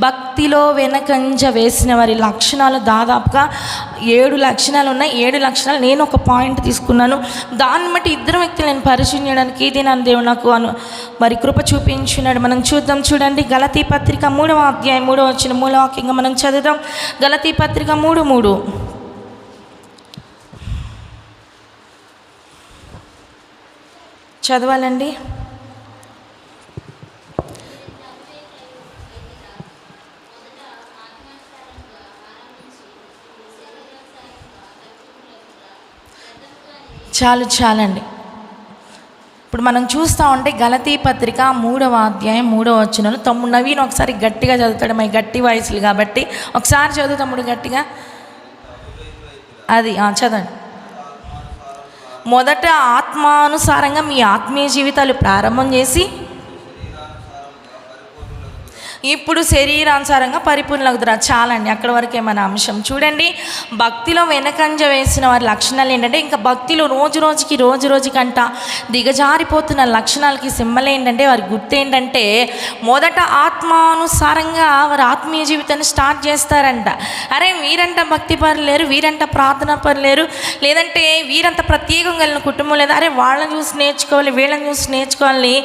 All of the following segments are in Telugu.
భక్తిలో వెనకంజ వేసిన వారి లక్షణాలు దాదాపుగా 7 లక్షణాలు ఉన్నాయి. 7 లక్షణాలు నేను ఒక పాయింట్ తీసుకున్నాను. దాన్ని బట్టి ఇద్దరు వ్యక్తులు నేను పరిచయం చేయడానికి ఇది నన్ను దేవుడు నాకు మరి కృప చూపించున్నాడు. మనం చూద్దాం. చూడండి, గలతీ పత్రిక 3వ అధ్యాయం 3వ వచనం మూల వాక్యంగా మనం చదువుదాం. గలతీ పత్రిక 3:3 చదవాలండి. చాలండి. ఇప్పుడు మనం చూస్తూ ఉంటే గలతీ పత్రిక 3వ అధ్యాయం 3వ వచనంలో తమ్ముడు నవీన్ ఒకసారి గట్టిగా చదువుతాడు. మై గట్టి వాయిస్లు కాబట్టి ఒకసారి చదువు తమ్ముడు గట్టిగా. అది చదవండి. మొదట ఆత్మానుసారంగా మీ ఆత్మీయ జీవితాలు ప్రారంభం చేసి ఇప్పుడు శరీరానుసారంగా పరిపూర్ణులవుతారు. చాలండి, అక్కడ వరకే మన అంశం. చూడండి, భక్తిలో వెనకంజ వేసిన వారి లక్షణాలు ఏంటంటే, ఇంకా భక్తిలో రోజు రోజుకంట దిగజారిపోతున్న లక్షణాలకి సింబల్ ఏంటంటే, వారి గుర్తు ఏంటంటే, మొదట ఆత్మానుసారంగా వారి ఆత్మీయ జీవితాన్ని స్టార్ట్ చేస్తారంట. అరే వీరంట భక్తి పరులేరు, వీరంట ప్రార్థన పరులేరు, లేదంటే వీరంత ప్రత్యేకంగా వెళ్ళిన కుటుంబం లేదా, అరే వాళ్ళని చూసి నేర్చుకోవాలి, వీళ్ళని చూసి నేర్చుకోవాలి,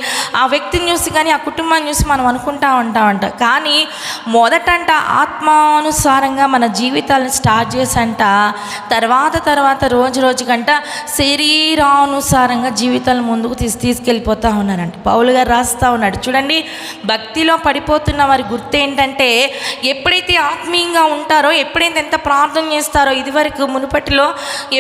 ఆ వ్యక్తిని చూసి కానీ ఆ కుటుంబాన్ని చూసి మనం అనుకుంటా ఉంటామంట. కానీ మొదటంట ఆత్మానుసారంగా మన జీవితాలను స్టార్ట్ చేసంట, తర్వాత రోజుకంట శరీరానుసారంగా జీవితాలను ముందుకు తీసుకెళ్ళిపోతూ ఉన్నారంట. పౌలు గారు రాస్తూ ఉన్నాడు. చూడండి, భక్తిలో పడిపోతున్న వారి గుర్తు ఏంటంటే, ఎప్పుడైతే ఆత్మీయంగా ఉంటారో, ఎప్పుడైతే ఎంత ప్రార్థన చేస్తారో, ఇదివరకు మునుపటిలో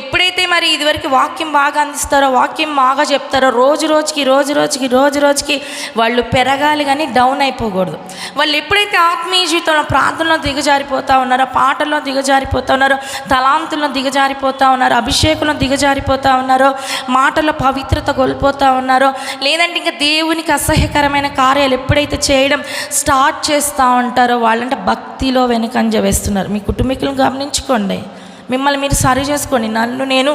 ఎప్పుడైతే మరి ఇదివరకు వాక్యం బాగా అందిస్తారో, వాక్యం బాగా చెప్తారో, రోజు రోజుకి వాళ్ళు పెరగాలి కానీ డౌన్ అయిపోకూడదు. వాళ్ళు ఎప్పుడైతే ఆత్మీయ జీవితంలో ప్రార్థనలో దిగజారిపోతూ ఉన్నారో, పాటల్లో దిగజారిపోతూ ఉన్నారో, తలాంతుల్లో దిగజారిపోతూ ఉన్నారో, అభిషేకంలో దిగజారిపోతూ ఉన్నారో, మాటల్లో పవిత్రత కోల్పోతూ ఉన్నారో, లేదంటే ఇంకా దేవునికి అసహ్యకరమైన కార్యాలు ఎప్పుడైతే చేయడం స్టార్ట్ చేస్తూ ఉంటారో, వాళ్ళంటే భక్తిలో వెనుకంజ వేస్తున్నారు. మీ కుటుంబీకులను గమనించుకోండి, మిమ్మల్ని మీరు సరి చేసుకోండి. నేను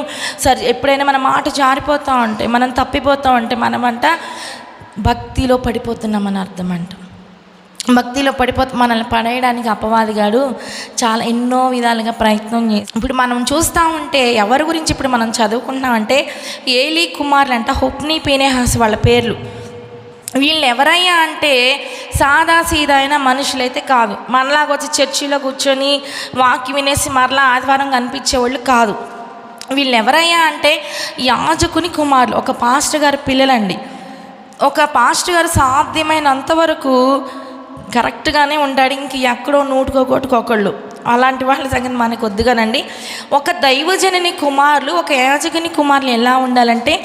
ఎప్పుడైనా మన మాట జారిపోతూ ఉంటే, మనం తప్పిపోతూ ఉంటే, మనమంట భక్తిలో పడిపోతున్నామని అర్థం అంట. భక్తిలో మనల్ని పడేయడానికి అపవాదిగాడు చాలా ఎన్నో విధాలుగా ప్రయత్నం చేసి, ఇప్పుడు మనం చూస్తూ ఉంటే ఎవరి గురించి ఇప్పుడు మనం చదువుకుంటున్నామంటే, ఏలీ కుమారులు అంట, హొప్నీ పీనేహాస్ వాళ్ళ పేర్లు. వీళ్ళు ఎవరయ్యా అంటే సాదా సీదా అయిన మనుషులైతే కాదు. మనలాగా వచ్చి చర్చిలో కూర్చొని వాక్యం వినేసి మరలా ఆదివారం కనిపించేవాళ్ళు కాదు. వీళ్ళు ఎవరయ్యా అంటే యాజకుని కుమారులు, ఒక పాస్టర్ గారి పిల్లలండి. ఒక పాస్టర్ గారు సాధ్యమైనంత వరకు కరెక్ట్గానే ఉంటాడు, ఇంక ఎక్కడో నూటుకోకొట్టుకోకళ్ళు అలాంటి వాళ్ళ సంగతి మనకు వద్దుగానండి. ఒక దైవజనుని కుమారులు, ఒక యాజకుని కుమారులు ఎలా ఉండాలంటే,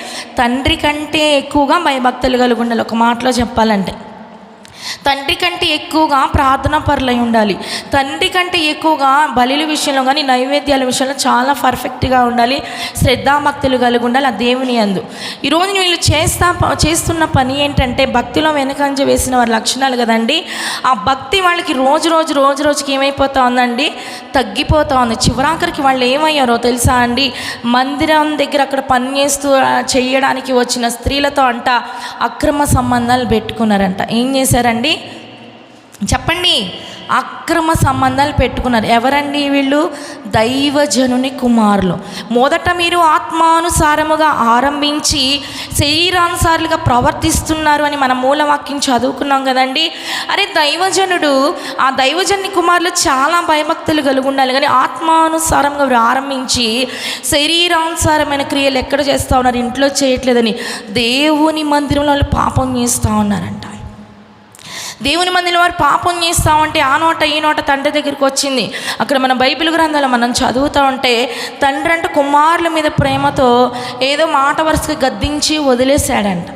తండ్రి కంటే ఎక్కువగా భయభక్తులు కలిగి ఉండాలి. ఒక మాటలో చెప్పాలంటే, తండ్రి కంటే ఎక్కువగా ప్రార్థనా పరులై ఉండాలి. తండ్రి కంటే ఎక్కువగా బలుల విషయంలో కానీ నైవేద్యాల విషయంలో చాలా పర్ఫెక్ట్గా ఉండాలి. శ్రద్ధాభక్తులు కలిగి ఉండాలి ఆ దేవుని యందు. ఈరోజు వీళ్ళు చేస్తున్న పని ఏంటంటే, భక్తిలో వెనకంజ వేసిన వారి లక్షణాలు కదండి. ఆ భక్తి వాళ్ళకి రోజుకి ఏమైపోతా ఉందండి, తగ్గిపోతూ ఉంది. చివరాఖరికి వాళ్ళు ఏమయ్యారో తెలుసా అండి, మందిరం దగ్గర అక్కడ పని చేయడానికి వచ్చిన స్త్రీలతో అంట అక్రమ సంబంధాలు పెట్టుకున్నారంట. ఏం చేశారండి చెప్పండి? అక్రమ సంబంధాలు పెట్టుకున్నారు. ఎవరండి వీళ్ళు? దైవజనుని కుమారులు. మొదట మీరు ఆత్మానుసారముగా ఆరంభించి శరీరానుసారులుగా ప్రవర్తిస్తున్నారు అని మన మూలవాక్యం చదువుకున్నాం కదండి. అరే దైవజనుడు, ఆ దైవజనుని కుమారులు చాలా భయభక్తులు కలిగి ఉండాలి, కానీ ఆత్మానుసారంగా ఆరంభించి శరీరానుసారమైన క్రియలు ఎక్కడ చేస్తూ ఉన్నారు? ఇంట్లో చేయట్లేదని దేవుని మందిరంలో వాళ్ళు పాపం చేస్తూ ఉన్నారంట. దేవుని మందిలో వారు పాపం చేస్తూ ఉంటే ఆ నోట ఈ నోట తండ్రి దగ్గరికి వచ్చింది. అక్కడ మన బైబిల్ గ్రంథాలు మనం చదువుతూ ఉంటే, తండ్రి అంటే కుమారుల మీద ప్రేమతో ఏదో మాట వరుసగా గద్దించి వదిలేశాడంట.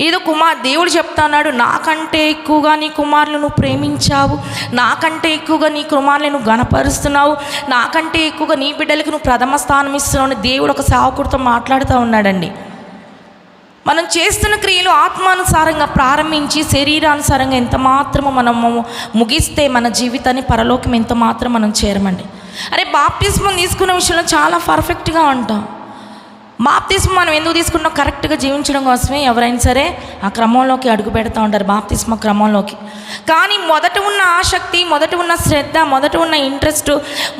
ఏదో దేవుడు చెప్తా ఉన్నాడు, నాకంటే ఎక్కువగా నీ కుమారులను నువ్వు ప్రేమించావు, నాకంటే ఎక్కువగా నీ కుమారులను నువ్వు గణపరుస్తున్నావు, నాకంటే ఎక్కువగా నీ బిడ్డలకు నువ్వు ప్రథమ స్థానం ఇస్తున్నావు అని దేవుడు ఒక సేవకుడితో మాట్లాడుతూ ఉన్నాడండి. మనం చేస్తున్న క్రియలు ఆత్మానుసారంగా ప్రారంభించి శరీరానుసారంగా ఎంత మాత్రమో మనము ముగిస్తే మన జీవితాన్ని పరలోకం ఎంత మాత్రం మనం చేరమండి. అరే బాప్టిస్మం తీసుకున్న విషయంలో చాలా పర్ఫెక్ట్గా ఉంటాం. బాప్తిస్మ మనం ఎందుకు తీసుకుంటాం? కరెక్ట్గా జీవించడం కోసమే. ఎవరైనా సరే ఆ క్రమంలోకి అడుగు పెడతా ఉంటారు, బాప్తిస్మ క్రమంలోకి. కానీ మొదట ఉన్న ఆసక్తి, మొదట ఉన్న శ్రద్ధ, మొదట ఉన్న ఇంట్రెస్ట్,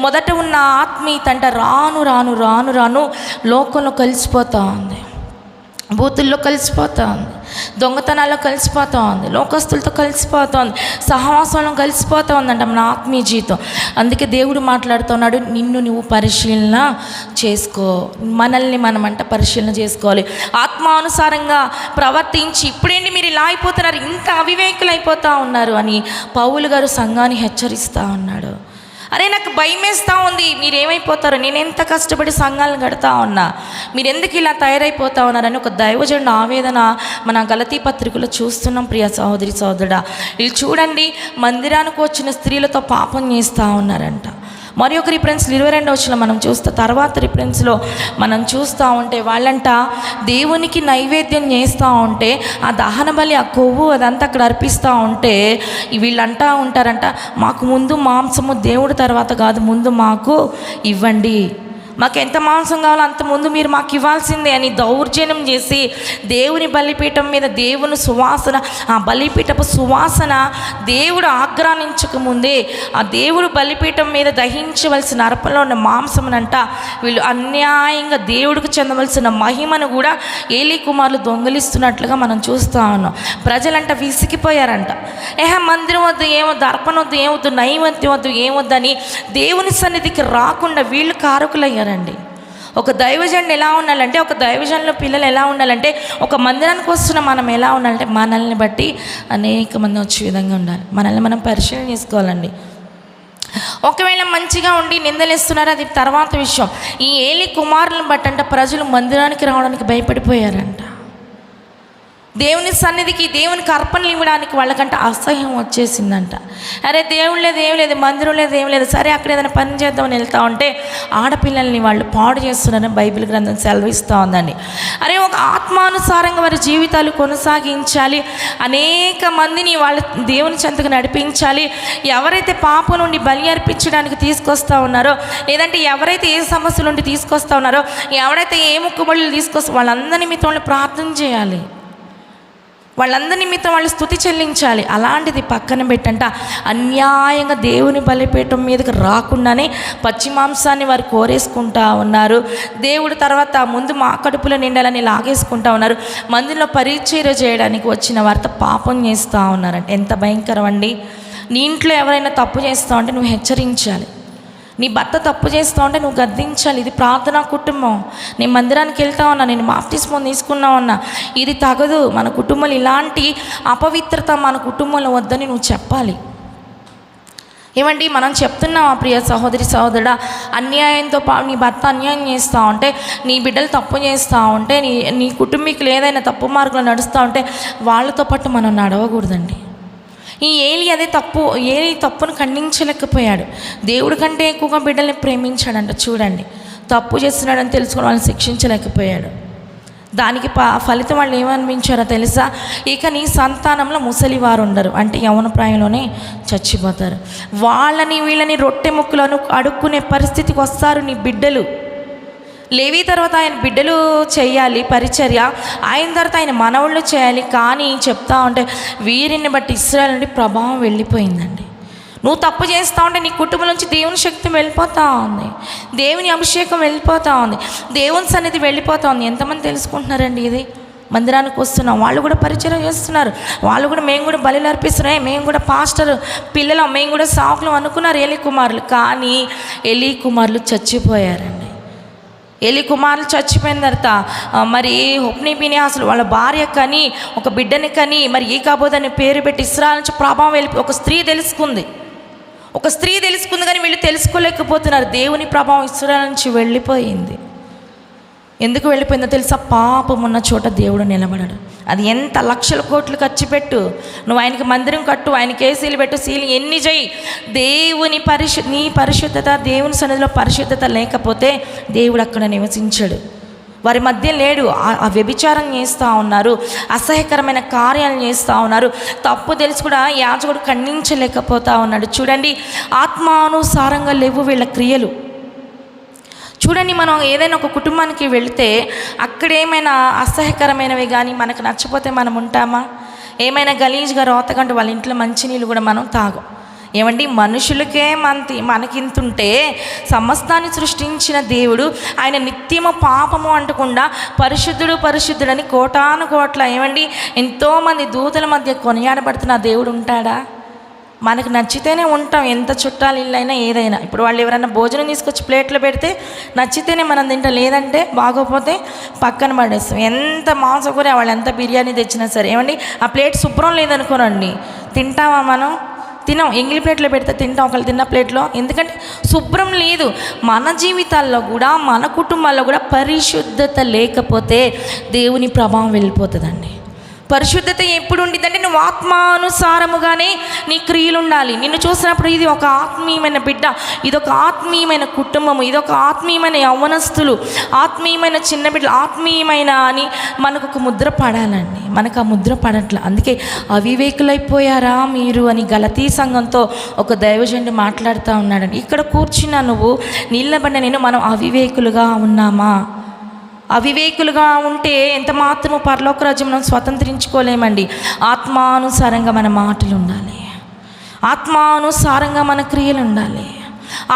మొదట ఉన్న ఆత్మీయత అంటే రాను రాను రాను రాను లోకంలో కలిసిపోతూ ఉంది, బూతుల్లో కలిసిపోతూ ఉంది, దొంగతనాల్లో కలిసిపోతూ ఉంది, లోకస్తులతో కలిసిపోతుంది, సహవాసంలో కలిసిపోతూ ఉందంట మన ఆత్మీయ జీవితం. అందుకే దేవుడు మాట్లాడుతున్నాడు, నిన్ను నువ్వు పరిశీలన చేసుకో. మనల్ని మనమంట పరిశీలన చేసుకోవాలి. ఆత్మానుసారంగా ప్రవర్తించి ఇప్పుడేంటి మీరు ఇలా అయిపోతున్నారు, ఇంత అవివేకులు అయిపోతూ ఉన్నారు అని పౌలు గారు సంఘాన్ని హెచ్చరిస్తూ ఉన్నాడు. అరే నాకు భయం వేస్తూ ఉంది, మీరేమైపోతారు, నేను ఎంత కష్టపడి సంఘాలను కడతా ఉన్నా, మీరు ఎందుకు ఇలా తయారైపోతా ఉన్నారని ఒక దైవజనుడు ఆవేదన మన గలతీ పత్రికలో చూస్తున్నాం. ప్రియ సహోదరి సహోదరుడా, వీళ్ళు చూడండి, మందిరానికి వచ్చిన స్త్రీలతో పాపం చేస్తూ ఉన్నారంట. మరి ఒక రిఫరెన్స్లో 22వ వచనం మనం చూస్తే, తర్వాత రిఫరెన్స్లో మనం చూస్తూ ఉంటే వాళ్ళంట దేవునికి నైవేద్యం చేస్తూ ఉంటే ఆ దహన బలి, ఆ కొవ్వు అదంతా అక్కడ అర్పిస్తూ ఉంటే వీళ్ళు అంటూ ఉంటారంట, మాకు ముందు మాంసము దేవుడు తర్వాత కాదు, ముందు మాకు ఇవ్వండి, మాకు ఎంత మాంసం కావాలో అంత ముందు మీరు మాకు ఇవ్వాల్సిందే అని దౌర్జన్యం చేసి దేవుని బలిపీఠం మీద దేవుని సువాసన, ఆ బలిపీఠపు సువాసన దేవుడు ఆగ్రహించకముందే ఆ దేవుడు బలిపీఠం మీద దహించవలసిన అర్పణలో ఉన్న మాంసమునంట వీళ్ళు అన్యాయంగా దేవుడికి చెందవలసిన మహిమను కూడా ఏలీ కుమారులు దొంగిలిస్తున్నట్లుగా మనం చూస్తూ ఉన్నాం. ప్రజలంట విసిగిపోయారంట. మందిరం వద్దు, ఏమొద్దు, అర్పణ వద్దు, ఏమొద్దు, నైవేద్యం వద్దు, ఏమొద్దని దేవుని సన్నిధికి రాకుండా వీళ్ళు కారకులయ్యారు. ఒక దైవజనుడు ఎలా ఉండాలంటే, ఒక దైవజనుల పిల్లలు ఎలా ఉండాలంటే, ఒక మందిరానికి వస్తున్న మనం ఎలా ఉండాలంటే మనల్ని బట్టి అనేక మంది వచ్చే విధంగా ఉండాలి. మనల్ని మనం పరిశీలన చేసుకోవాలండి. ఒకవేళ మంచిగా ఉండి నిందలేస్తున్నారు, అది తర్వాత విషయం. ఈ ఏలీ కుమారులను బట్టంట ప్రజలు మందిరానికి రావడానికి భయపడిపోయారంట. దేవుని సన్నిధికి, దేవునికి అర్పణలు ఇవ్వడానికి వాళ్ళకంటే అసహ్యం వచ్చేసిందంట. అరే దేవుడు లేదు, ఏం లేదు, మందిరం లేదు, ఏం లేదు, సరే అక్కడ ఏదైనా పని చేద్దామని వెళ్తూ ఉంటే ఆడపిల్లల్ని వాళ్ళు పాడు చేస్తున్నారని బైబిల్ గ్రంథం సెలవిస్తూ ఉందండి. అరే ఒక ఆత్మానుసారంగా వారి జీవితాలు కొనసాగించాలి, అనేక మందిని వాళ్ళ దేవుని చెంతకు నడిపించాలి. ఎవరైతే పాపం నుండి బలి అర్పించడానికి తీసుకొస్తూ ఉన్నారో, లేదంటే ఎవరైతే ఏ సమస్య నుండి తీసుకొస్తూ ఉన్నారో, ఎవరైతే ఏ మొక్కుబడులు తీసుకొస్తా వాళ్ళందరి నిమిత్తం ప్రార్థన చేయాలి, వాళ్ళందరి నిమిత్తం వాళ్ళు స్తుతి చెల్లించాలి. అలాంటిది పక్కన పెట్టంట అన్యాయంగా దేవుని బలిపీఠం మీదకి రాకుండానే పచ్చి మాంసాన్ని వారు కోరేసుకుంటా ఉన్నారు. దేవుడు తర్వాత ముందు మా కడుపులో నిండాలని లాగేసుకుంటా ఉన్నారు. మందిలో పరిచర్య చేయడానికి వచ్చిన వారితో పాపం చేస్తూ ఉన్నారంటే ఎంత భయంకరం అండి. నీ ఇంట్లో ఎవరైనా తప్పు చేస్తూ ఉంటే నువ్వు హెచ్చరించాలి. నీ భర్త తప్పు చేస్తూ ఉంటే నువ్వు గద్దించాలి. ఇది ప్రార్థనా కుటుంబం, నేను మందిరానికి వెళ్తా ఉన్నా, నేను బాప్తిస్మం తీసుకున్నా ఉన్నా, ఇది తగదు, మన కుటుంబంలో ఇలాంటి అపవిత్రత మన కుటుంబంలో వద్దని నువ్వు చెప్పాలి. ఏమండి మనం చెప్తున్నాం ఆ ప్రియ సహోదరి సహోదరుడా, అన్యాయంతో నీ భర్త అన్యాయం చేస్తూ ఉంటే, నీ బిడ్డలు తప్పు చేస్తూ ఉంటే, నీ కుటుంబీకులు ఏదైనా తప్పు మార్గంలో నడుస్తూ ఉంటే వాళ్ళతో పాటు మనం నడవకూడదండి. ఈ ఏలీ అదే తప్పు, ఏలీ తప్పును ఖండించలేకపోయాడు. దేవుడి కంటే ఎక్కువగా బిడ్డల్ని ప్రేమించాడంట. చూడండి, తప్పు చేస్తున్నాడని తెలుసుకుని వాళ్ళని శిక్షించలేకపోయాడు. దానికి ఫలితం వాళ్ళు ఏమనిపించారో తెలుసా? ఇక నీ సంతానంలో ముసలివారు ఉండరు, అంటే యవ్వన ప్రాయంలోనే చచ్చిపోతారు. వాళ్ళని వీళ్ళని రొట్టె ముక్కలను అడుక్కునే పరిస్థితికి వస్తారు నీ బిడ్డలు. లేవి తర్వాత ఆయన బిడ్డలు చేయాలి పరిచర్య, ఆయన తర్వాత ఆయన మనవుళ్ళు చేయాలి. కానీ చెప్తా ఉంటే వీరిని బట్టి ఇశ్రాయేలు నుండి ప్రభావం వెళ్ళిపోయిందండి. నువ్వు తప్పు చేస్తూ ఉంటే నీ కుటుంబం నుంచి దేవుని శక్తి వెళ్ళిపోతూ ఉంది, దేవుని అభిషేకం వెళ్ళిపోతూ ఉంది, దేవుని సన్నిధి వెళ్ళిపోతూ ఉంది. ఎంతమంది తెలుసుకుంటున్నారండి ఇది? మందిరానికి వస్తున్నాం, వాళ్ళు కూడా పరిచయం చేస్తున్నారు, వాళ్ళు కూడా మేము కూడా బలులు అర్పిస్తున్నాయి, మేము కూడా పాస్టర్ పిల్లలు, మేము కూడా సాకులు అనుకున్నారు ఏలీ కుమారులు. కానీ ఏలీ కుమారులు చచ్చిపోయారండి. ఏలీ కుమారులు చచ్చిపోయిన తర్వాత మరి హొప్నీ ఫినెహాసులు వాళ్ళ భార్య కని ఒక బిడ్డని కని మరి ఈ కాబోదని పేరు పెట్టి ఇశ్రాయేలు నుంచి ప్రభావం వెళ్ళి ఒక స్త్రీ తెలుసుకుంది కానీ వీళ్ళు తెలుసుకోలేకపోతున్నారు. దేవుని ప్రభావం ఇశ్రాయేలు నుంచి వెళ్ళిపోయింది. ఎందుకు వెళ్ళిపోయిందో తెలుసా? పాపం ఉన్న చోట దేవుడు నిలబడడు. అది ఎంత లక్షల కోట్లు ఖర్చు పెట్టు, నువ్వు ఆయనకి మందిరం కట్టు, ఆయనకి ఏసీలు పెట్టు, సీలింగ్ ఎన్ని చేయి, దేవుని నీ పరిశుద్ధత, దేవుని సన్నిధిలో పరిశుద్ధత లేకపోతే దేవుడు అక్కడ నివసించడు. వారి మధ్య లేడు. ఆ వ్యభిచారం చేస్తూ ఉన్నారు, అసహ్యకరమైన కార్యాలు చేస్తూ ఉన్నారు. తప్పు తెలిసి కూడా యాజకుడు ఖండించలేకపోతా ఉన్నాడు. చూడండి, ఆత్మానుసారంగా లేవు వీళ్ళ క్రియలు. చూడండి, మనం ఏదైనా ఒక కుటుంబానికి వెళితే అక్కడ ఏమైనా అసహ్యకరమైనవి కానీ మనకు నచ్చపోతే మనం ఉంటామా? ఏమైనా గలీజ్గా రోతకంటే వాళ్ళ ఇంట్లో మంచినీళ్ళు కూడా మనం తాగం. ఏమండి, మనుషులకే మనకింతుంటే సమస్తాన్ని సృష్టించిన దేవుడు ఆయన నిత్యము పాపము అంటకుండా పరిశుద్ధుడు పరిశుద్ధుడని కోటాను కోట్ల ఏమండి ఎంతోమంది దూతల మధ్య కొనియాడబడుతున్న దేవుడు ఉంటాడా? మనకు నచ్చితేనే ఉంటాం, ఎంత చుట్టాలు ఇల్లైనా ఏదైనా. ఇప్పుడు వాళ్ళు ఎవరైనా భోజనం తీసుకొచ్చి ప్లేట్లో పెడితే నచ్చితేనే మనం తింటాం, లేదంటే బాగోపోతే పక్కన పడేస్తాం. ఎంత మాంసకూర వాళ్ళు ఎంత బిర్యానీ తెచ్చినా సరే ఏమండి ఆ ప్లేట్ శుభ్రం లేదనుకోనండి, తింటామా? మనం తినాం. ఎంగిలి ప్లేట్లో పెడితే తింటాం, ఒకళ్ళు తిన్న ప్లేట్లో, ఎందుకంటే శుభ్రం లేదు. మన జీవితాల్లో కూడా మన కుటుంబాల్లో కూడా పరిశుద్ధత లేకపోతే దేవుని ప్రభావం వెళ్ళిపోతుందండి. పరిశుద్ధత ఎప్పుడు ఉండిద్దంటే నువ్వు ఆత్మానుసారముగానే నీ క్రియలు ఉండాలి. నిన్ను చూసినప్పుడు ఇది ఒక ఆత్మీయమైన బిడ్డ, ఇదొక ఆత్మీయమైన కుటుంబము, ఇదొక ఆత్మీయమైన యవ్వనస్తులు, ఆత్మీయమైన చిన్న బిడ్డలు, ఆత్మీయమైన అని మనకు ఒక ముద్ర పడాలండి. మనకు ఆ ముద్ర పడట్ల. అందుకే అవివేకులైపోయారా మీరు అని గలతీ సంఘంతో ఒక దైవజనుడు మాట్లాడుతూ ఉన్నాడండి. ఇక్కడ కూర్చున్నా నువ్వు నిలబడిన నేను మనం అవివేకులుగా ఉన్నామా? అవివేకులుగా ఉంటే ఎంత మాత్రము పరలోక రాజ్యం మనం స్వతంత్రించుకోలేమండి. ఆత్మానుసారంగా మన మాటలు ఉండాలి, ఆత్మానుసారంగా మన క్రియలు ఉండాలి,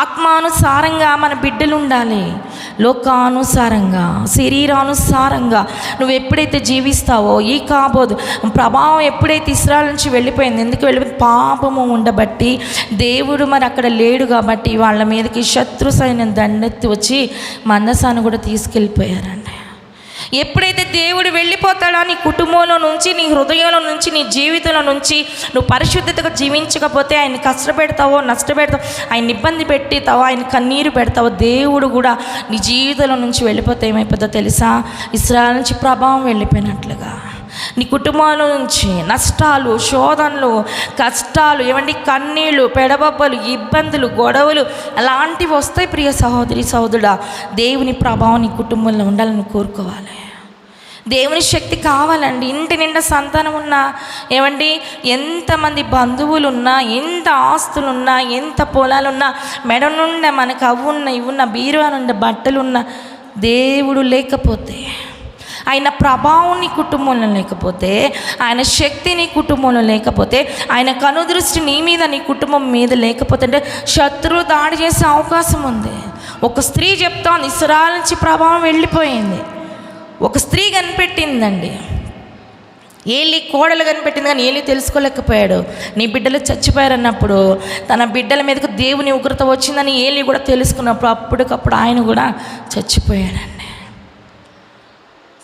ఆత్మానుసారంగా మన బిడ్డలు ఉండాలి. లోకానుసారంగా శరీరానుసారంగా నువ్వు ఎప్పుడైతే జీవిస్తావో ఈ కాబోదు ప్రభావం ఎప్పుడైతే ఇశ్రాయేలు నుంచి వెళ్ళిపోయింది, ఎందుకు వెళ్ళిపోయింది? పాపము ఉండబట్టి దేవుడు మరి అక్కడ లేడు కాబట్టి వాళ్ళ మీదకి శత్రు సైన్యం దండెత్తి వచ్చి మందసాన్ని కూడా తీసుకెళ్ళిపోయారండి. ఎప్పుడైతే దేవుడు వెళ్ళిపోతాడో నీ కుటుంబంలో నుంచి, నీ హృదయంలో నుంచి, నీ జీవితంలో నుంచి నువ్వు పరిశుద్ధతగా జీవించకపోతే ఆయన కష్టపెడతావో నష్టపెడతావో, ఆయన ఇబ్బంది పెట్టితావో, ఆయన కన్నీరు పెడతావో, దేవుడు కూడా నీ జీవితంలో నుంచి వెళ్ళిపోతే ఏమైపోతుందో తెలుసా? ఇశ్రాయేలు నుంచి ప్రభావం వెళ్ళిపోయినట్లుగా నీ కుటుంబంలో నుంచి నష్టాలు, శోధనలు, కష్టాలు, ఏమండి కన్నీళ్ళు, పెడబొబ్బలు, ఇబ్బందులు, గొడవలు అలాంటివి వస్తాయి. ప్రియ సహోదరి సహోదరుడా, దేవుని ప్రభావం నీ కుటుంబంలో ఉండాలని కోరుకోవాలి. దేవుని శక్తి కావాలండి. ఇంటి నిండా సంతానం ఉన్నా, ఏమండి ఎంతమంది బంధువులు ఉన్నా, ఎంత ఆస్తులున్నా, ఎంత పొలాలున్నా, మెడ నుండి మనకు అవున్న ఇవున్న బీరువా నుండి బట్టలున్నా, దేవుడు లేకపోతే, ఆయన ప్రభావం నీ కుటుంబంలో లేకపోతే, ఆయన శక్తి నీ కుటుంబంలో లేకపోతే, ఆయన కనుదృష్టి నీ మీద నీ కుటుంబం మీద లేకపోతే అంటే శత్రువు దాడి చేసే అవకాశం ఉంది. ఒక స్త్రీ చెప్తాను, ఇశ్రాయేలు నుంచి ప్రభావం వెళ్ళిపోయింది. ఒక స్త్రీ కనిపెట్టిందండి, ఏలి కోడలు కనిపెట్టింది, కానీ ఏలి తెలుసుకోలేకపోయాడు. నీ బిడ్డలు చచ్చిపోయారన్నప్పుడు తన బిడ్డల మీదకు దేవుని ఉగ్రత వచ్చిందని ఏలి కూడా తెలుసుకున్నప్పుడు అప్పటికప్పుడు ఆయన కూడా చచ్చిపోయాడండి.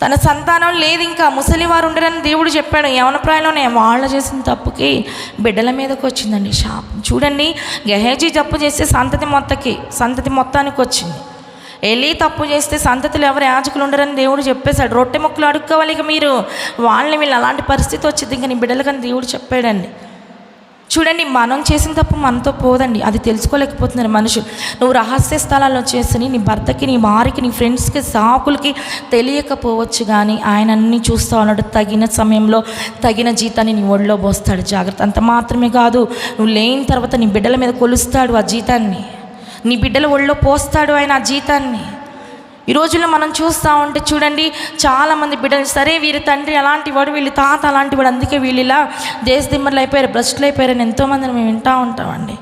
తన సంతానం లేదు, ఇంకా ముసలివారు ఉండరని దేవుడు చెప్పాడు. యవనప్రాయంలోనే వాళ్ళు చేసిన తప్పుకి బిడ్డల మీదకి వచ్చిందండి శాపం. చూడండి, గెహజీ తప్పు చేస్తే సంతతి మొత్తానికి వచ్చింది. ఎలీ తప్పు చేస్తే సంతతిలో ఎవరు యాజకులు ఉండరని దేవుడు చెప్పేశాడు. రొట్టె ముక్కలు అడుక్కోవాలి ఇక మీరు, వాళ్ళని వీళ్ళు అలాంటి పరిస్థితి వచ్చింది ఇంకా నీ బిడ్డలకని దేవుడు చెప్పాడండి. చూడండి, మనం చేసిన తప్పు మనతో పోదండి, అది తెలుసుకోలేకపోతున్నారు మనుషులు. నువ్వు రహస్య స్థలాల్లో చేసి నీ భర్తకి, నీ వారికి, నీ ఫ్రెండ్స్కి, సాకులకి తెలియకపోవచ్చు, కానీ ఆయన అన్నీ చూస్తూ ఉన్నాడు. తగిన సమయంలో తగిన జీతాన్ని నీ ఒళ్ళో పోస్తాడు. జాగ్రత్త. అంత మాత్రమే కాదు, నువ్వు లేని తర్వాత నీ బిడ్డల మీద కొలుస్తాడు ఆ జీతాన్ని, నీ బిడ్డల ఒళ్ళో పోస్తాడు ఆయన ఆ జీతాన్ని. ఈ రోజుల్లో మనం చూస్తూ ఉంటే చూడండి, చాలామంది బిడ్డలు సరే వీరి తండ్రి అలాంటి వాడు, వీళ్ళ తాత అలాంటి వాడు, అందుకే వీళ్ళు ఇలా దేశదిమ్మర్లు అయిపోయారు, భ్రష్టులు అయిపోయారని ఎంతోమందిని మేము వింటూ ఉంటామండి.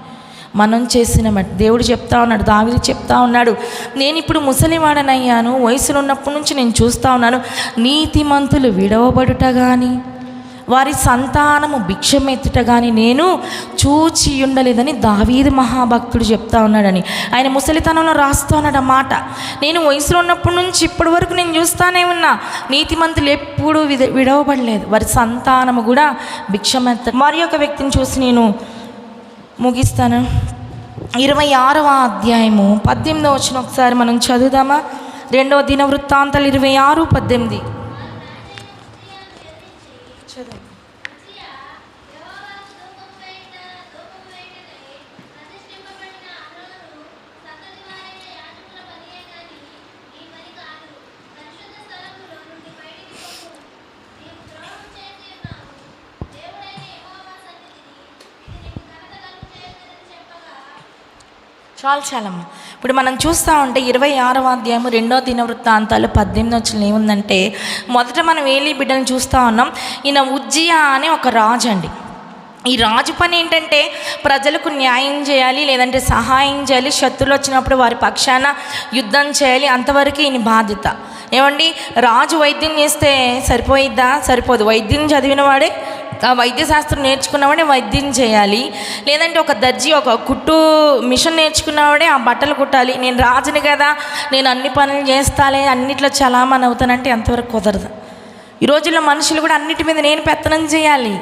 మనం చేసిన బట్టి దేవుడు చెప్తా ఉన్నాడు, దావీదు చెప్తా ఉన్నాడు, నేను ఇప్పుడు ముసలివాడనయ్యాను, వయసులో ఉన్నప్పటి నుంచి నేను చూస్తూ ఉన్నాను, నీతిమంతులు విడవబడుట కానీ వారి సంతానము భిక్షమెత్తుట కానీ నేను చూచి ఉండలేదని దావీదు మహాభక్తుడు చెప్తా ఉన్నాడని ఆయన ముసలితనంలో రాస్తూ ఉన్నాడు ఆ మాట. నేను వయసులో ఉన్నప్పటి నుంచి ఇప్పటి వరకు నేను చూస్తానే ఉన్నా, నీతిమంతులు ఎప్పుడూ విడవబడలేదు, వారి సంతానము కూడా భిక్షమెత్త. మరి ఒక వ్యక్తిని చూసి నేను ముగిస్తాను. 26వ అధ్యాయము 18వ వచనం ఒకసారి మనం చదువుదామా? 2వ దినవృత్తాంతాలు 26:18. చాలమ్మా. ఇప్పుడు మనం చూస్తూ ఉంటే 26వ అధ్యాయము 2వ దినవృత్తాంతాలు 18 ఏముందంటే, మొదట మనం ఏలీ బిడ్డను చూస్తూ ఉన్నాం. ఈయన ఉజ్జియా అనే ఒక రాజు అండి. ఈ రాజు పని ఏంటంటే ప్రజలకు న్యాయం చేయాలి, లేదంటే సహాయం చేయాలి, శత్రువులు వచ్చినప్పుడు వారి పక్షాన యుద్ధం చేయాలి. అంతవరకు ఈయన బాధ్యత. ఏమండి, రాజు వైద్యం చేస్తే సరిపోయిద్దా? సరిపోదు. వైద్యం చదివిన వాడే, ఆ వైద్యశాస్త్రం నేర్చుకున్నవాడే వైద్యం చేయాలి. లేదంటే ఒక దర్జీ ఒక కుట్టు మిషన్ నేర్చుకున్నవాడే ఆ బట్టలు కుట్టాలి. నేను రాజుని కదా, నేను అన్ని పనులు చేస్తాలే, అన్నిట్లో చలామణి అవుతానంటే ఎంతవరకు కుదరదు. ఈ రోజుల్లో మనుషులు కూడా అన్నిటి మీద నేను పెత్తనం చేయాలి,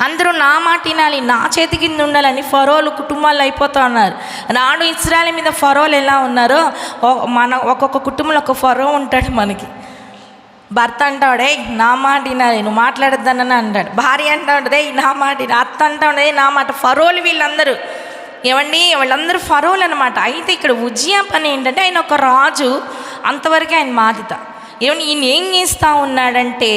అందరూ నా మాట వినాలి, నా చేతి కింద ఉండాలని ఫరోలు కుటుంబాలు అయిపోతూ ఉన్నారు. నాడు ఇశ్రాయేలు మీద ఫరోలు ఎలా ఉన్నారో, ఒక్కొక్క కుటుంబంలో ఒక ఫరో ఉంటాడు. మనకి భర్త అంటాడే నా మాట వినాలి, నువ్వు మాట్లాడద్దానని అంటాడు. భార్య అంటాడే నా మాట, అత్త అంటాడే నా మాట. ఫరోలు వీళ్ళందరూ. ఏమండి, వాళ్ళందరూ ఫరోలు అనమాట. అయితే ఇక్కడ ఉజ్జియా పని ఏంటంటే, ఆయన ఒక రాజు, అంతవరకే ఆయన బాధ్యత. ఏమని ఈయన ఏం చేస్తూ ఉన్నాడంటే,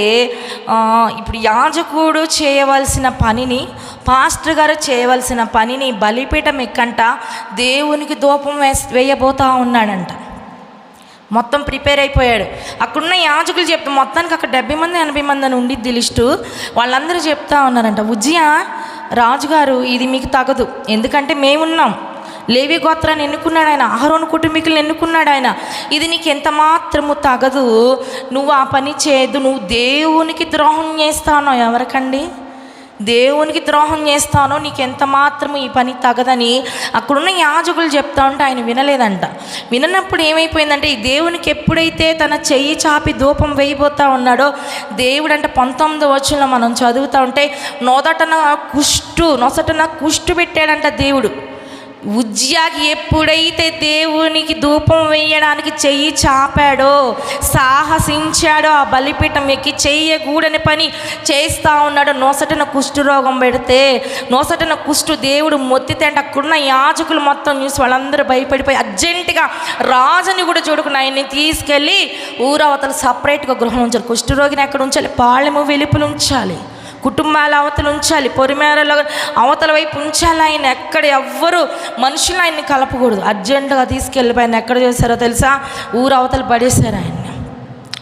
ఇప్పుడు యాజకుడు చేయవలసిన పనిని, పాస్టర్ గారు చేయవలసిన పనిని బలిపీఠం ఎక్కంట దేవునికి ధూపం వేయబోతూ ఉన్నాడంట. మొత్తం ప్రిపేర్ అయిపోయాడు. అక్కడున్న యాజకులు చెప్తా, మొత్తానికి అక్కడ 70 మంది 80 మంది అని ఉండిద్ది లిస్టు. వాళ్ళందరూ చెప్తా ఉన్నారంట, ఉజ్జియా రాజుగారు ఇది మీకు తగదు, ఎందుకంటే మేమున్నాం. లేవి గోత్రాన్ని ఎన్నుకున్నాడు ఆయన, అహరోను కుటుంబీకులను ఎన్నుకున్నాడు ఆయన. ఇది నీకు ఎంత మాత్రము తగదు, నువ్వు ఆ పని చేయదు, నువ్వు దేవునికి ద్రోహం చేస్తానో. ఎవరికండి? దేవునికి ద్రోహం చేస్తానో, నీకు ఎంత మాత్రము ఈ పని తగదని అక్కడున్న యాజకులు చెప్తా ఉంటే ఆయన వినలేదంట. విననప్పుడు ఏమైపోయిందంటే, ఈ దేవునికి ఎప్పుడైతే తన చెయ్యి చాపి ధూపం వేయబోతా ఉన్నాడో, దేవుడు అంటే 19వ వచనంలో మనం చదువుతూ ఉంటే, నొసటన కుష్టు పెట్టాడంట దేవుడు. ఉజ్జియాకి ఎప్పుడైతే దేవునికి ధూపం వేయడానికి చెయ్యి చాపాడో, సాహసించాడో, ఆ బలిపీఠం ఎక్కి చెయ్యకూడని పని చేస్తూ ఉన్నాడు. నొసటన కుష్టు రోగం పెడితే, నొసటన కుష్టు దేవుడు మొత్తితే అంటే అక్కడున్న యాజకులు మొత్తం చూసి వాళ్ళందరూ భయపడిపోయి అర్జెంటుగా రాజుని కూడా చూడకుండా ఆయన్ని తీసుకెళ్ళి ఊరవతలు సపరేట్గా గృహం ఉంచాలి. కుష్ఠరోగిని ఎక్కడ ఉంచాలి? పాళెము వెలుపులు ఉంచాలి, కుటుంబాల అవతలు ఉంచాలి, పొరిమేరలో అవతల వైపు ఉంచాలి. ఆయన ఎక్కడ ఎవ్వరు మనుషులు ఆయన్ని కలపకూడదు. అర్జెంటుగా తీసుకెళ్ళిపోయి ఆయన ఎక్కడ చేశారో తెలుసా? ఊరు అవతలు పడేశారు ఆయన్ని.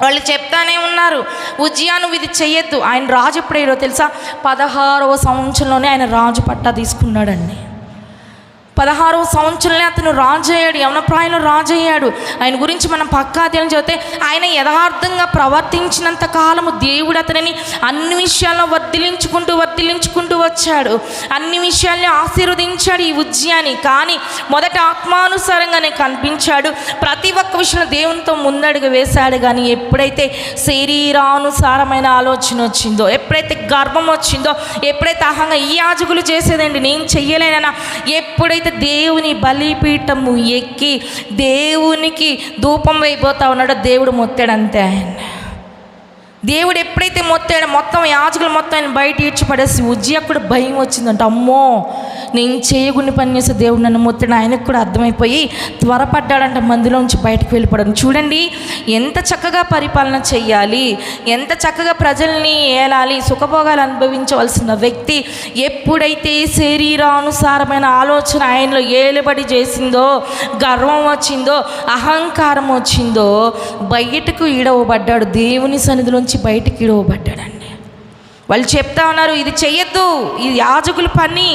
వాళ్ళు చెప్తానే ఉన్నారు, ఉజ్జియా నువ్వు ఇది చెయ్యొద్దు. ఆయన రాజు ఎప్పుడయ్యారో తెలుసా? 16వ సంవత్సరంలోనే ఆయన రాజు పట్టా తీసుకున్నాడండి. 16వ సంవత్సరంలో అతను రాజు అయ్యాడు, యవనప్రాయంలో రాజు అయ్యాడు. ఆయన గురించి మనం పక్కా అధ్యయనం చదివితే, ఆయన యథార్థంగా ప్రవర్తించినంత కాలము దేవుడు అతనిని అన్ని విషయాల్లో వర్ధిలించుకుంటూ వచ్చాడు. అన్ని విషయాల్ని ఆశీర్వదించాడు ఈ ఉజ్జియాని. కానీ మొదట ఆత్మానుసారంగానే కనిపించాడు, ప్రతి ఒక్క విషయంలో దేవునితో ముందడుగు వేశాడు. కానీ ఎప్పుడైతే శరీరానుసారమైన ఆలోచన వచ్చిందో, ఎప్పుడైతే గర్వం వచ్చిందో, ఎప్పుడైతే అహంగా ఈ యాజకులు చేసేదండి నేను చెయ్యలేనన్నా, ఎప్పుడైతే దేవుని బలిపీఠము ఎక్కి దేవునికి ధూపం వేయబోతా ఉన్నాడో దేవుడు మొత్తాడంతే. ఆయన దేవుడు ఎప్పుడైతే మొత్తాడో మొత్తం యాజకులు మొత్తం ఆయన బయట ఈడ్చిపడేసి ఉజ్జియాకు కూడా భయం వచ్చిందంట. అమ్మో, నేను చేయకుండా పని చేసే దేవుడు నన్ను మొత్తాడు. ఆయనకు కూడా అర్థమైపోయి త్వరపడ్డాడంట, మందిలోంచి బయటకు వెళ్ళిపోవడం. చూడండి ఎంత చక్కగా పరిపాలన చెయ్యాలి, ఎంత చక్కగా ప్రజల్ని ఏలాలి, సుఖభోగాలు అనుభవించవలసిన వ్యక్తి ఎప్పుడైతే శరీరానుసారమైన ఆలోచన ఆయనలో ఏలుబడి చేసిందో, గర్వం వచ్చిందో, అహంకారం వచ్చిందో, బయటకు ఈడవబడ్డాడు. దేవుని సన్నిధిలోంచి బయటకు ఈడవబడ్డాడండి. వాళ్ళు చెప్తా ఉన్నారు, ఇది చెయ్యొద్దు, ఇది యాజకుల పని,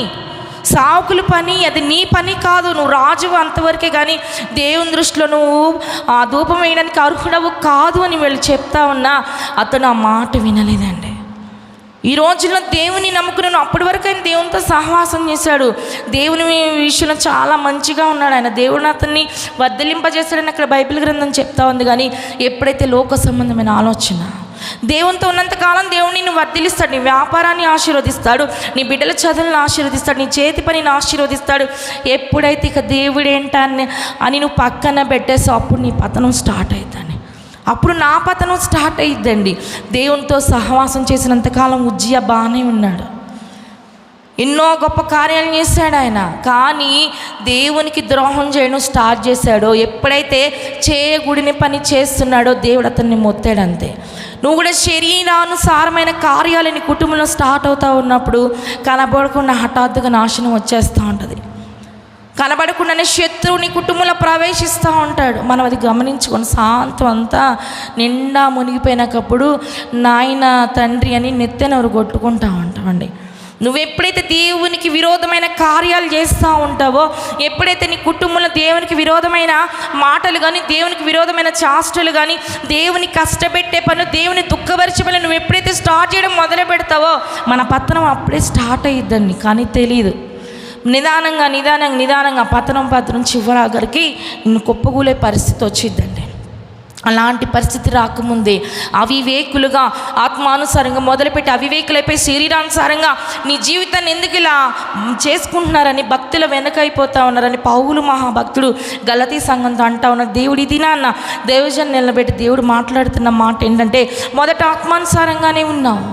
సావుకుల పని, అది నీ పని కాదు, నువ్వు రాజు అంతవరకే, కానీ దేవుని దృష్టిలో నువ్వు ఆ ధూపం వేయడానికి అర్హుడవు కాదు అని వీళ్ళు చెప్తా ఉన్నా అతను ఆ మాట వినలేదండి. ఈ రోజుల్లో దేవుని నమ్ముకున్నాను, అప్పటి వరకు ఆయన దేవునితో సహవాసం చేశాడు, దేవుని విషయంలో చాలా మంచిగా ఉన్నాడు ఆయన, దేవుడిని అతన్ని వర్ధలింపజేస్తాడని అక్కడ బైబిల్ గ్రంథం చెప్తా ఉంది. కానీ ఎప్పుడైతే లోక సంబంధమైన ఆలోచన, దేవునితో ఉన్నంతకాలం దేవుడు నిన్ను వర్ధిలిస్తాడు, నీ వ్యాపారాన్ని ఆశీర్వదిస్తాడు, నీ బిడ్డల చదువులను ఆశీర్వదిస్తాడు, నీ చేతి పనిని ఆశీర్వదిస్తాడు. ఎప్పుడైతే ఇక దేవుడు ఏంటని నువ్వు పక్కన పెట్టేసో అప్పుడు నీ పతనం స్టార్ట్ అవుతుంది. అప్పుడు నా పతనం స్టార్ట్ అయ్యిద్దండి. దేవునితో సహవాసం చేసినంతకాలం ఉజ్జియా బాగానే ఉన్నాడు, ఎన్నో గొప్ప కార్యాలు చేశాడు ఆయన. కానీ దేవునికి ద్రోహం చేయడం స్టార్ట్ చేశాడో, ఎప్పుడైతే చేయకూడని పని చేస్తున్నాడో దేవుడు అతన్ని మొత్తాడంతే. నువ్వు కూడా శరీరానుసారమైన కార్యాలని కుటుంబంలో స్టార్ట్ అవుతూ ఉన్నప్పుడు కనబడకుండా హఠాత్తుగా నాశనం వచ్చేస్తూ ఉంటుంది. కనబడకుండానే శత్రువు నీ కుటుంబంలో ప్రవేశిస్తూ ఉంటాడు. మనం అది గమనించుకొని శాంతం అంతా నిండా మునిగిపోయినప్పుడు నాయన తండ్రి అని నెత్తెనవరు కొట్టుకుంటూ ఉంటామండి. నువ్వు ఎప్పుడైతే దేవునికి విరోధమైన కార్యాలు చేస్తూ ఉంటావో, ఎప్పుడైతే నీ కుటుంబంలో దేవునికి విరోధమైన మాటలు కానీ, దేవునికి విరోధమైన చాష్టలు కానీ, దేవుని కష్టపెట్టే పనులు, దేవుని దుఃఖపరిచే పనులు నువ్వు ఎప్పుడైతే స్టార్ట్ చేయడం మొదలు పెడతావో మన పతనం అప్పుడే స్టార్ట్ అయ్యిద్దండి. కానీ తెలియదు. నిదానంగా పతనం చివరాగరికి నిన్ను కుప్పగూలే పరిస్థితి వచ్చిద్దండి. అలాంటి పరిస్థితి రాకముందే అవివేకులుగా ఆత్మానుసారంగా మొదలుపెట్టి అవివేకులైపోయి శరీరానుసారంగా నీ జీవితాన్ని ఎందుకు ఇలా చేసుకుంటున్నారని భక్తుల వెనకైపోతా ఉన్నారని పౌలు మహాభక్తుడు గలతీ సంఘంతో అంటా ఉన్నారు. దేవుడు ఇది నాన్న దేవజన్ నిలబెట్టి దేవుడు మాట్లాడుతున్న మాట ఏంటంటే, మొదట ఆత్మానుసారంగానే ఉన్నావు,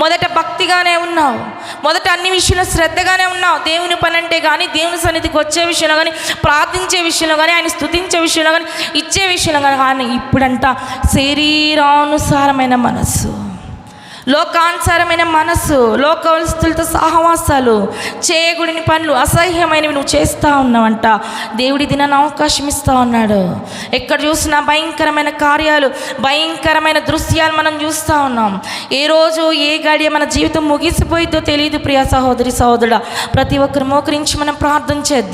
మొదట భక్తిగానే ఉన్నావు, మొదట అన్ని విషయంలో శ్రద్ధగానే ఉన్నావు. దేవుని పని అంటే కానీ, దేవుని సన్నిధికి వచ్చే విషయంలో కానీ, ప్రార్థించే విషయంలో కానీ, ఆయన స్తుతించే విషయంలో కానీ, ఇచ్చే విషయంలో కానీ ఇప్పుడంట శరీరానుసారమైన మనస్సు, లోకానుసారమైన మనస్సు, లోకవస్తులతో సహవాసాలు, చేయకూడని పనులు, అసహ్యమైనవి నువ్వు చేస్తూ ఉన్నావంట. దేవుడి దినాన్ని అవకాశం ఇస్తూ ఉన్నాడు. ఎక్కడ చూసినా భయంకరమైన కార్యాలు, భయంకరమైన దృశ్యాలు మనం చూస్తూ ఉన్నాం. ఏ రోజు ఏ గడియ మన జీవితం ముగిసిపోయిద్దో తెలియదు. ప్రియ సహోదరి సహోదరుడా, ప్రతి ఒక్కరు మోకరించి మనం ప్రార్థన చేద్దాం.